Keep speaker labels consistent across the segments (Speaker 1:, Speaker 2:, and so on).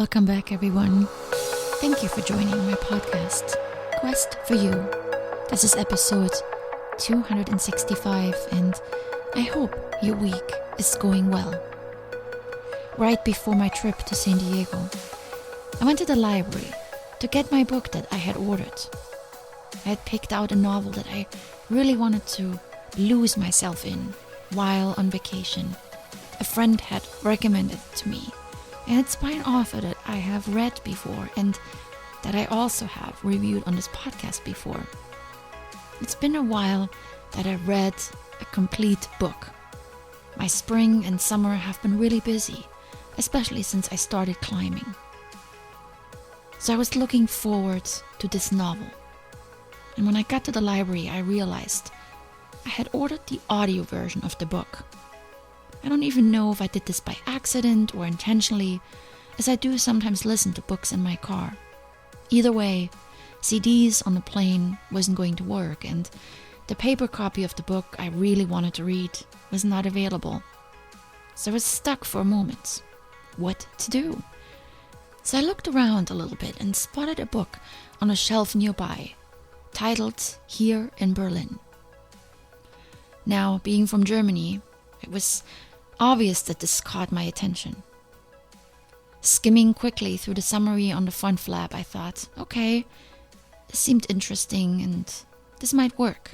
Speaker 1: Welcome back, everyone. Thank you for joining my podcast, Quest for You. This is episode 265, and I hope your week is going well. Right before my trip to San Diego, I went to the library to get my book that I had ordered. I had picked out a novel that I really wanted to lose myself in while on vacation. A friend had recommended it to me, and it's by an author that I have read before and that I also have reviewed on this podcast before. It's been a while that I read a complete book. My spring and summer have been really busy, especially since I started climbing. So I was looking forward to this novel. And when I got to the library, I realized I had ordered the audio version of the book. I don't even know if I did this by accident or intentionally, as I do sometimes listen to books in my car. Either way, CDs on the plane wasn't going to work, and the paper copy of the book I really wanted to read was not available. So I was stuck for a moment. What to do? So I looked around a little bit and spotted a book on a shelf nearby, titled Here in Berlin. Now, being from Germany, it was obvious that this caught my attention. Skimming quickly through the summary on the front flap, I thought, okay, this seemed interesting and this might work.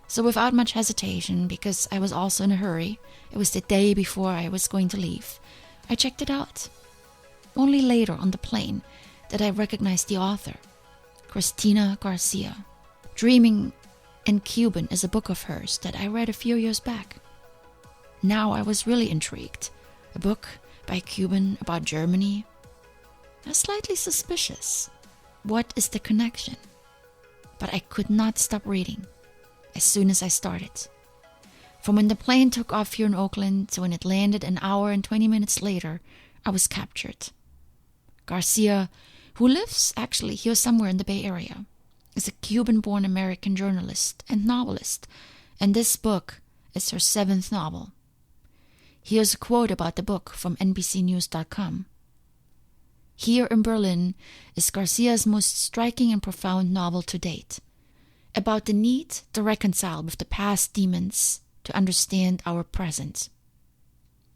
Speaker 1: So without much hesitation, because I was also in a hurry, it was the day before I was going to leave, I checked it out. Only later on the plane did I recognize the author, Cristina Garcia. Dreaming in Cuban is a book of hers that I read a few years back. Now I was really intrigued. A book by a Cuban about Germany? I was slightly suspicious. What is the connection? But I could not stop reading as soon as I started. From when the plane took off here in Oakland to when it landed an hour and 20 minutes later, I was captured. Garcia, who lives actually here somewhere in the Bay Area, is a Cuban-born American journalist and novelist, and this book is her 7th novel. Here's a quote about the book from NBCnews.com. Here in Berlin is Garcia's most striking and profound novel to date, about the need to reconcile with the past demons to understand our present.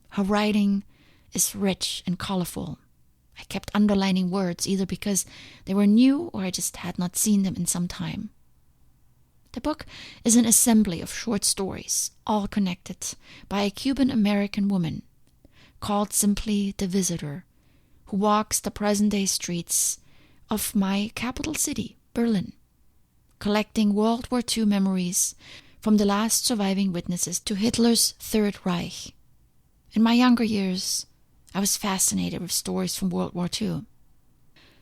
Speaker 1: Her writing is rich and colorful. I kept underlining words either because they were new or I just had not seen them in some time. The book is an assembly of short stories, all connected by a Cuban-American woman, called simply The Visitor, who walks the present-day streets of my capital city, Berlin, collecting World War II memories from the last surviving witnesses to Hitler's Third Reich. In my younger years, I was fascinated with stories from World War II.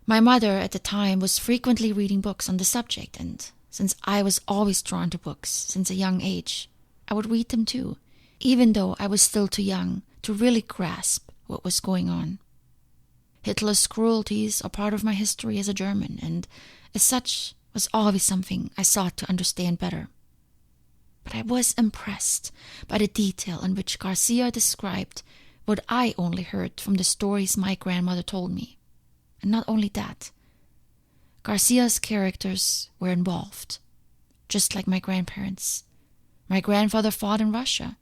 Speaker 1: My mother at the time was frequently reading books on the subject, and since I was always drawn to books since a young age, I would read them too, even though I was still too young to really grasp what was going on. Hitler's cruelties are part of my history as a German, and as such was always something I sought to understand better. But I was impressed by the detail in which Garcia described what I only heard from the stories my grandmother told me. And not only that, Garcia's characters were involved, just like my grandparents. My grandfather fought in Russia.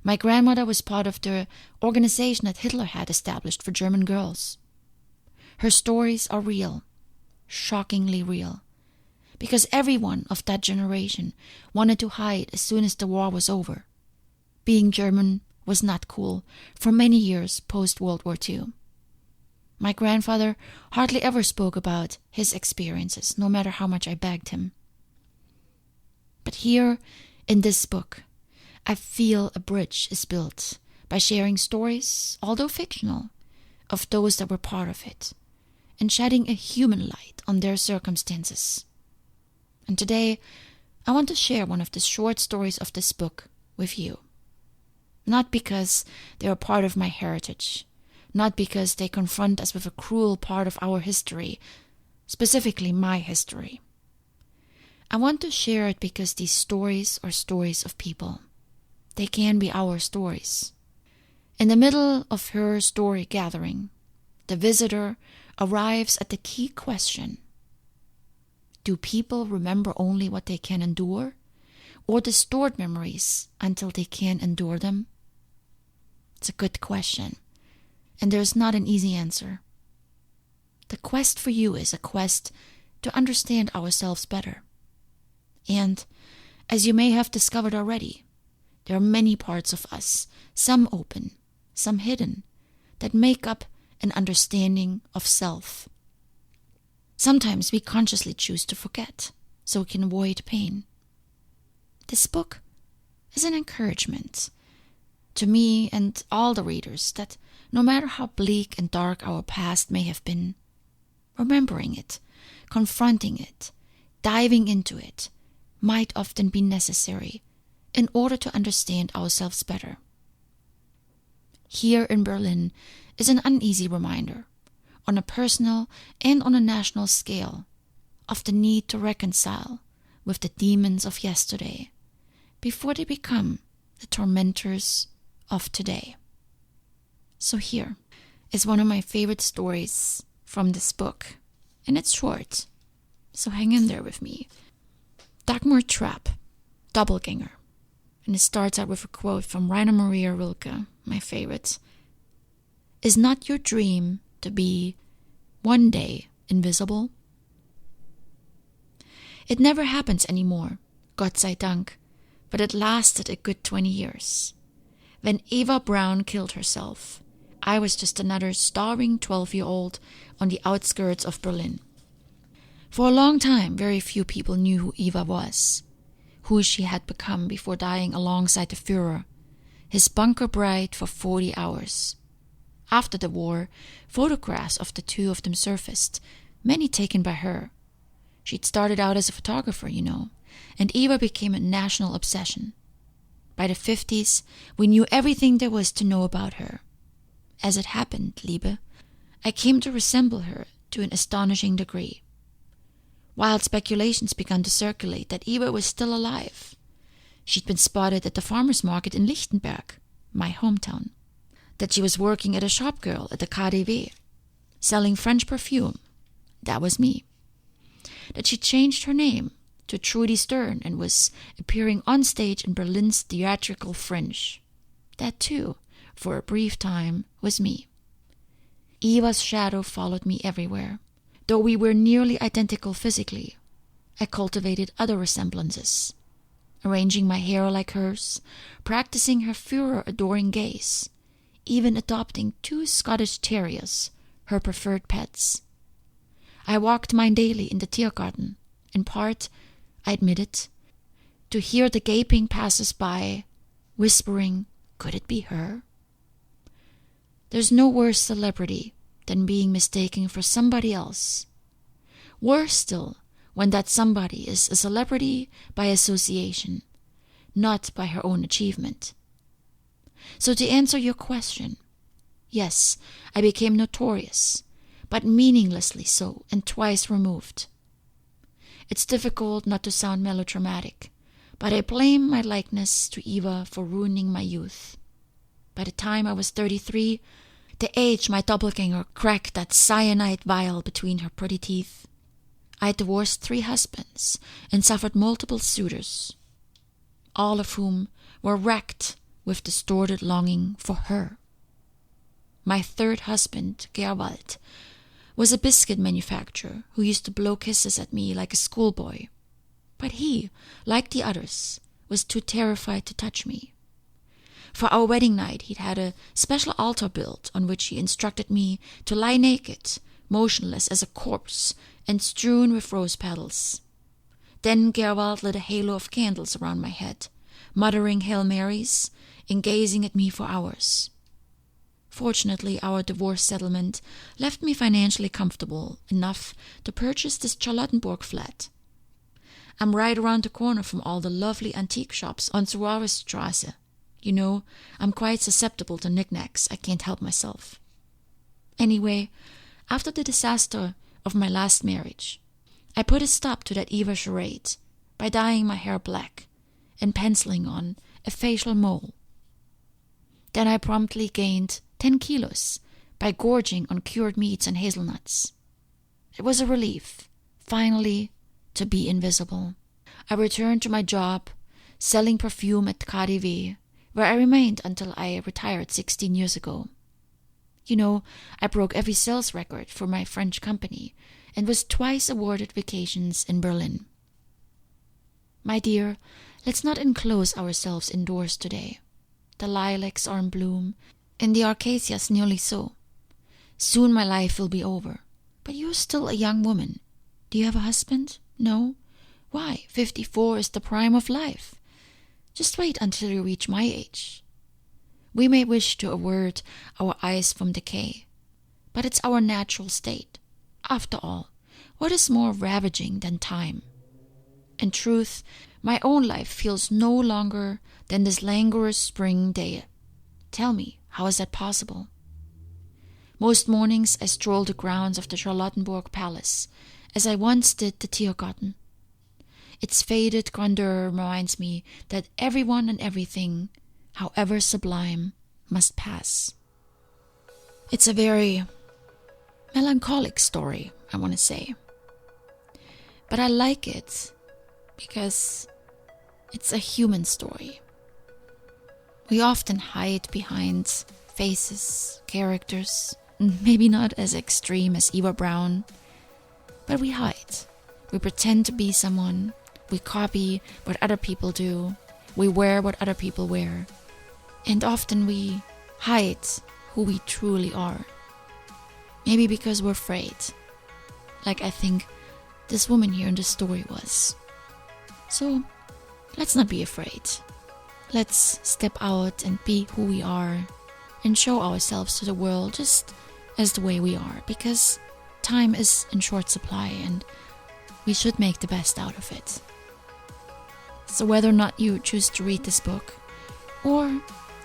Speaker 1: My grandmother was part of the organization that Hitler had established for German girls. Her stories are real, shockingly real, because everyone of that generation wanted to hide as soon as the war was over. Being German was not cool for many years post-World War II. My grandfather hardly ever spoke about his experiences, no matter how much I begged him. But here, in this book, I feel a bridge is built by sharing stories, although fictional, of those that were part of it, and shedding a human light on their circumstances. And today, I want to share one of the short stories of this book with you. Not because they are part of my heritage, not because they confront us with a cruel part of our history, specifically my history. I want to share it because these stories are stories of people. They can be our stories. In the middle of her story gathering, the visitor arrives at the key question. Do people remember only what they can endure, or distort memories until they can't endure them? It's a good question, and there's not an easy answer. The quest for you is a quest to understand ourselves better. And, as you may have discovered already, there are many parts of us, some open, some hidden, that make up an understanding of self. Sometimes we consciously choose to forget, so we can avoid pain. This book is an encouragement to me and all the readers that no matter how bleak and dark our past may have been, remembering it, confronting it, diving into it, might often be necessary in order to understand ourselves better. Here in Berlin is an uneasy reminder, on a personal and on a national scale, of the need to reconcile with the demons of yesterday before they become the tormentors of today. So here is one of my favorite stories from this book, and it's short, so hang in there with me. Dagmar Trapp, Doppelgänger, and it starts out with a quote from Rainer Maria Rilke, my favorite. Is not your dream to be one day invisible? It never happens anymore, Gott sei Dank, but it lasted a good 20 years. When Eva Braun killed herself, I was just another starving 12-year-old on the outskirts of Berlin. For a long time, very few people knew who Eva was, who she had become before dying alongside the Führer, his bunker bride for 40 hours. After the war, photographs of the two of them surfaced, many taken by her. She'd started out as a photographer, and Eva became a national obsession. By the 50s, we knew everything there was to know about her. As it happened, Liebe, I came to resemble her to an astonishing degree. Wild speculations began to circulate that Eva was still alive. She'd been spotted at the farmer's market in Lichtenberg, my hometown. That she was working as a shop girl at the KaDeWe, selling French perfume. That was me. That she changed her name to Trudy Stern and was appearing on stage in Berlin's theatrical fringe. That too, for a brief time, was me. Eva's shadow followed me everywhere. Though we were nearly identical physically, I cultivated other resemblances. Arranging my hair like hers, practicing her Führer-adoring gaze, even adopting 2 Scottish terriers, her preferred pets. I walked mine daily in the Tiergarten, in part, I admit it, to hear the gaping passers-by, whispering, could it be her? There's no worse celebrity than being mistaken for somebody else. Worse still, when that somebody is a celebrity by association, not by her own achievement. So to answer your question, yes, I became notorious, but meaninglessly so and twice removed. It's difficult not to sound melodramatic, but I blame my likeness to Eva for ruining my youth. By the time I was 33, the age my doppelganger cracked that cyanide vial between her pretty teeth, I had divorced 3 husbands and suffered multiple suitors, all of whom were wrecked with distorted longing for her. My 3rd husband, Gerwald, was a biscuit manufacturer who used to blow kisses at me like a schoolboy. But he, like the others, was too terrified to touch me. For our wedding night, he'd had a special altar built on which he instructed me to lie naked, motionless as a corpse, and strewn with rose petals. Then Gerwald lit a halo of candles around my head, muttering Hail Marys, and gazing at me for hours. Fortunately, our divorce settlement left me financially comfortable enough to purchase this Charlottenburg flat. I'm right around the corner from all the lovely antique shops on Suarezstrasse. I'm quite susceptible to knickknacks. I can't help myself. Anyway, after the disaster of my last marriage, I put a stop to that Eva charade by dyeing my hair black and penciling on a facial mole. Then I promptly gained 10 kilos by gorging on cured meats and hazelnuts. It was a relief, finally, to be invisible. I returned to my job, selling perfume at KaDeWe, where I remained until I retired 16 years ago. You know, I broke every sales record for my French company and was twice awarded vacations in Berlin. My dear, let's not enclose ourselves indoors today. The lilacs are in bloom, and the acacias nearly so. Soon my life will be over. But you're still a young woman. Do you have a husband? No? Why? 54 is the prime of life. Just wait until you reach my age. We may wish to avert our eyes from decay, but it's our natural state. After all, what is more ravaging than time? In truth, my own life feels no longer than this languorous spring day. Tell me, how is that possible? Most mornings I stroll the grounds of the Charlottenburg Palace, as I once did the Tiergarten. Its faded grandeur reminds me that everyone and everything, however sublime, must pass. It's a very melancholic story, I want to say. But I like it because it's a human story. We often hide behind faces, characters, maybe not as extreme as Eva Braun, but we hide. We pretend to be someone. We copy what other people do. We wear what other people wear. And often we hide who we truly are. Maybe because we're afraid. Like I think this woman here in the story was. So let's not be afraid. Let's step out and be who we are and show ourselves to the world just as the way we are, because time is in short supply and we should make the best out of it. So whether or not you choose to read this book or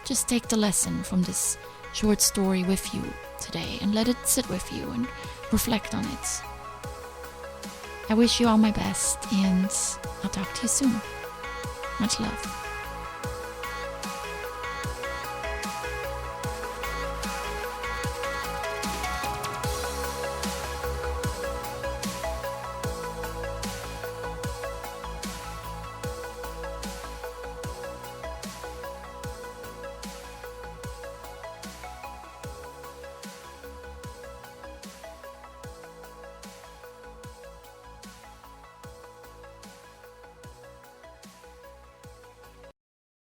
Speaker 1: just take the lesson from this short story with you today and let it sit with you and reflect on it. I wish you all my best and I'll talk to you soon. Much love.